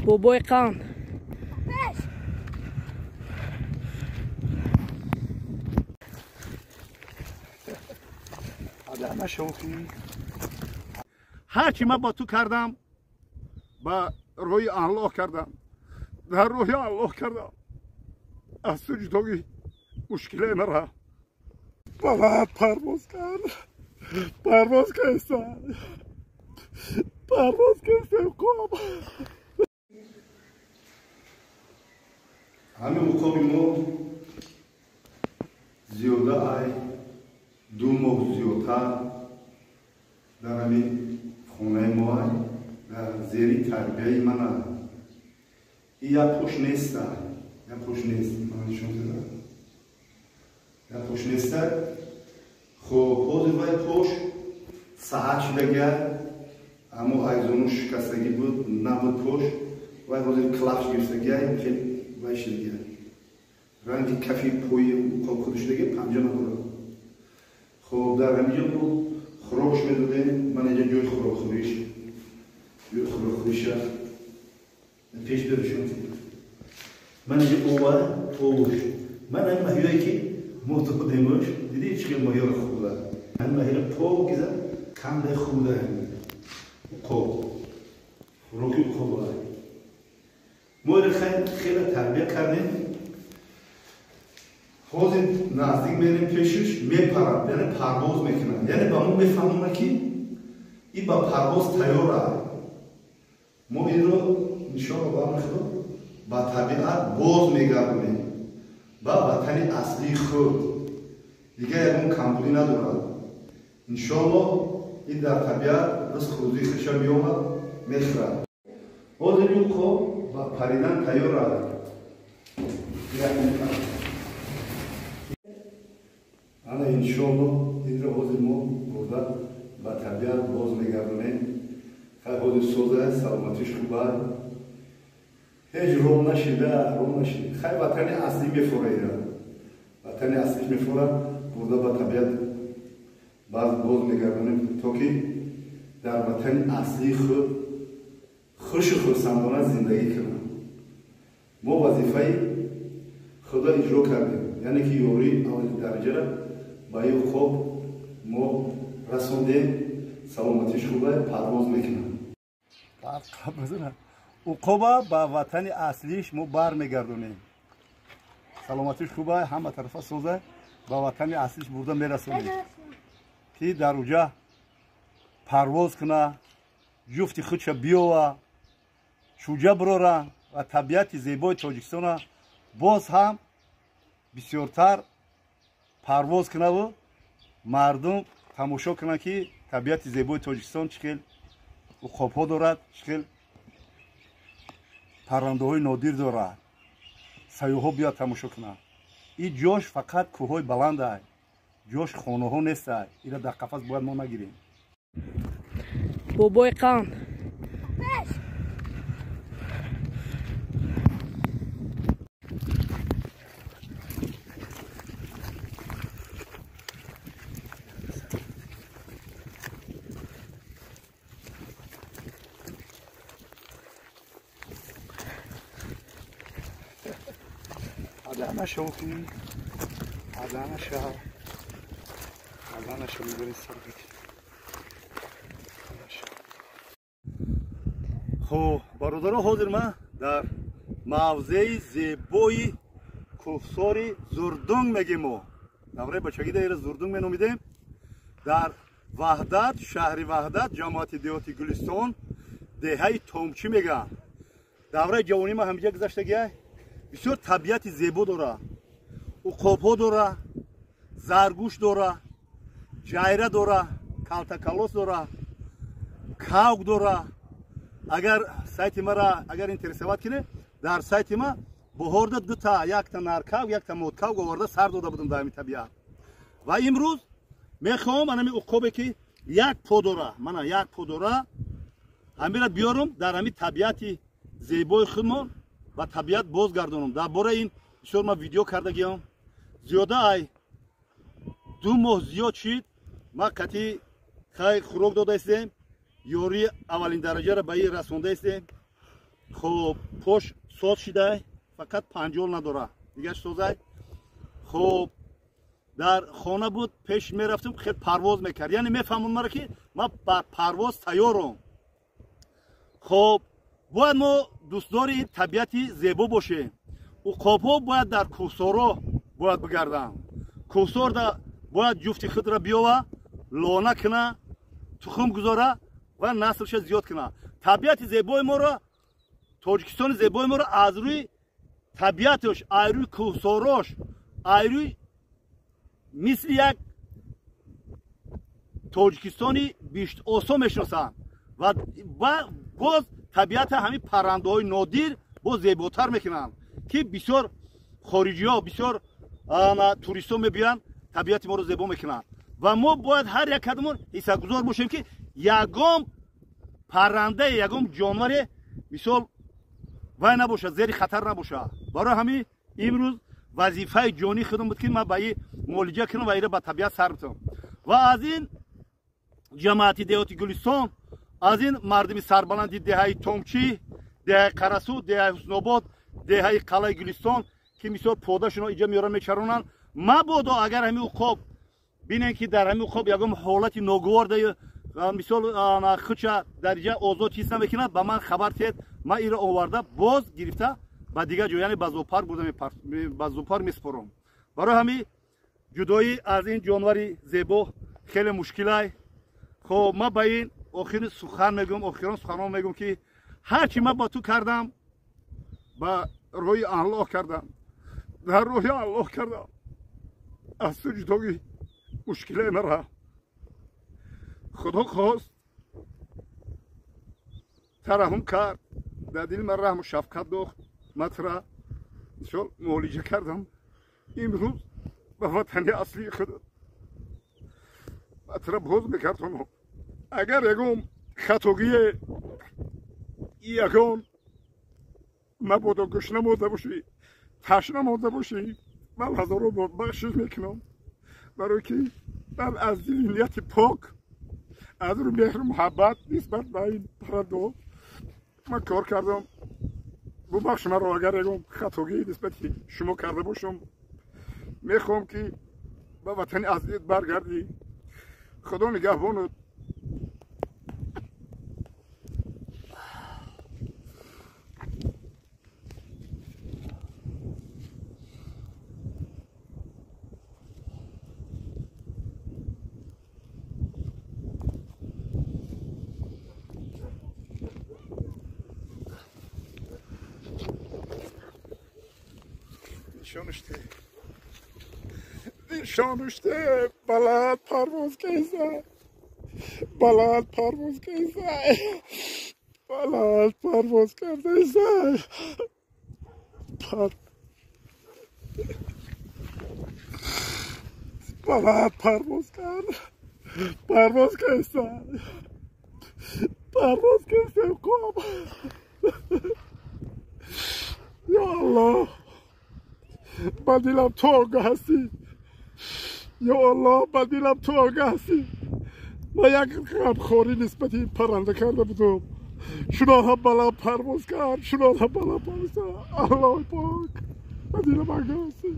بابای قان آدم شوخی هرچی من با تو کردم با روی الله کردم در روی الله کردم از تو جدایی مشکل مرا بابا پرواز کرد پرواز کردم پرواز کردم خوب همه مقابل ما زیاده ای دو ماه زیادتر در همین خونه ما در زیر تربیه من این یک پوش نیست یک پوش نیست من نشون دادم یک پوش نیست خب حاضر وای پوش ساعت شده گرد اما ایزونو شکستگی بود نبود پوش وای حاضر کلاش گرفته گرد خیلی وای شده گرد رنگ کفی پوی کل شده گرد پنجه نبود خب در همینجا بود خروش میدادیم من اینجا جوی خروخوریش جوی خروخوریش پیش برشون من اینجا اوش من این ماهیایی که موتو دیموش دیدی چیکار ماهی رو خوده این ماهی رو پاک کردم کم ده خوده خوب خروکی خوبه ما رو خیلی تربیت کردیم حاضر نزدیک میریم پیشش میپرد یعنی پرواز میکنن یعنی با ما میفهمونه که این با پرواز تیاره ما این رو نشان برمیخوریم با طبیعت باز میگردونیم با وطن اصلی خود دیگه یکون کمبودی ندارد انشاءالله این در طبیعت رزق روزی خودش میامد میخورد حاضر این خوب با پریدن تیاره انا انشاءالله این رو حاضر ما برده با طبیعت باز میگردونیم خیلی حاضر سوزه سلامتیش خوبه هیچ روم نشیده خیلی وطن اصلی میفوره وطن اصلیش میفوره برده با طبیعت باز میگردونیم تا که در وطن اصلی خود خوش و خرسندانه زندگی کنیم ما وظیفه خدا اجرا کردیم یعنی که یوری اول درجه را با این خوب ما رسوندیم سلامتیش خوبه پرواز میکنم او خوبه با وطن اصلیش ما بر میگردونیم سلامتیش خوبه همه طرفه سوزه با وطن اصلیش برده میرسونیم که در اونجا پرواز کنه جفت خودش بیوه شوجه بروره و طبیعت زیبای تاجیکستان باز هم بسیارتر پرواز کنه و مردم تماشا کنه که طبیعت زیبای تاجیکستان چقدر خوبها دارد چقدر پرنده های نادر دارد سیاحا بیاد تماشا کنه این جاش فقط کوههای بلند است جاش خانه ها نیست اینا در قفس باید ما نگیریم بابای قان آدم شوخی آدم شو میبرید سر بید خب برادران حاضر من در موضع زیبای کوهسار زردونگ میگیم ما دوره بچگی در زردونگ مینامیدیم در وحدت شهر وحدت جماعت دیهاتی گلستان دهه تومچی میگن دوره جوانی ما همینجا گذشتگی بسیار طبیعت زیبا داره عقاب‌ها داره زرگوش داره جایره داره کالتاکالوس داره کاوگ داره اگر سایت ما را اگر اینترسوات کنه در سایت ما بهارده دو تا یک تا نرکاوگ یک تا مودکاوگ آورده سر داده بودم در این طبیعت و امروز میخوام من عقابی که یک پا داره من یک پا داره همین بیارم در همین طبیعت زیبای خودمان و طبیعت بازگردانم درباره این بسیار ما ویدیو کرده گیم زیاده ای دو ماه زیاد شد ما قطعی خیلی خوراک داده استیم یوری اولین درجه را به این رسونده استیم خب پشت ساز شده فقط پنجول نداره دیگه سازه. خب در خانه بود پیش میرفتم خیلی پرواز میکرد یعنی میفهمون مرا که ما بر پرواز تیارم. خب باید ما دوستداری طبیعتی زیبا باشیم. عقاب‌ها باید در کوهسارا باید بگردن. کوهسار باید جفت خود را بیاوه لانه کنه تخم گذاره و نسلش زیاد کنه. طبیعت زیبای ما را تاجیکستان زیبای ما را از روی طبیعتش از روی کوهساراش از روی مثل یک تاجیکستانی بیشتر آسان میشناسن و باز طبیعت همین پرنده های نادر باز زیباتر میکنن که بسیار خارجی ها بسیار توریست ها میبینن طبیعت ما رو زیبا میکنن و ما باید هر یک کدومون حصه گذار باشیم که یگام پرنده یگام جانور مثال وای نباشه زیر خطر نباشه. برای همین امروز وظیفه جانی خودم بود که من به این معالجه کنم و ایره به طبیعت سر بتم و از این جماعتی دیهاتی گلستان از این مردمی سربلندی دهه تونگچی دهه قرسو دهه حسن‌آباد دهه قلعه گلستان که مثال پودهشون اینجا میارن میچرونن مبادا اگر همین عقاب بینن که در همین عقاب یگام حالت ناگوار مثال خودش در اینجا آزاد چیز نمیکنه به من خبر تید من ایره آورده باز گرفته با دیگه جو یعنی بازوپار بودم بازوپار میسپرم. برای همین جدایی از این جانور زیبا خیلی مشکله. خب من با این آخرین سخن میگم آخرین سخنام میگم که هرچی من با تو کردم با روی الله کردم در روی الله کردم از تو جدایی مشکله مرا خدا خواست ترحم کرد در دل من رحم و شفقت داشت مطرح مثال معالجه کردم امروز به وطن اصلی خود مطرح باز میکردم. اگر یکم خطاگی یکم مبادا گوش نموده باشی تش نموده باشی من هزارو بار بخشش میکنم برای که من از دل نیت پاک از رو مهر محبت نسبت به این پرنده من کار کردم. ببخش من رو اگر یکم خطاگی نسبت شما کرده باشم میخوام که به وطن اصلیت برگردی. خدا نگهبانت. نشانشته بلند پرواز کیسه بلند پرواز کیسه بلند پرواز کرده ایسه بلند پرواز کرد پرواز کیسه پرواز کیسه خوب یا الله با دلم تو آگاه هستی یا الله با دلم تو آگاه هستی. من یک غمخواری نسبت این پرنده کرده بودم شنا هم بلند پرواز کرد شنا هم بلند پرواز کرد الله پاک با دلم آگاه هستی.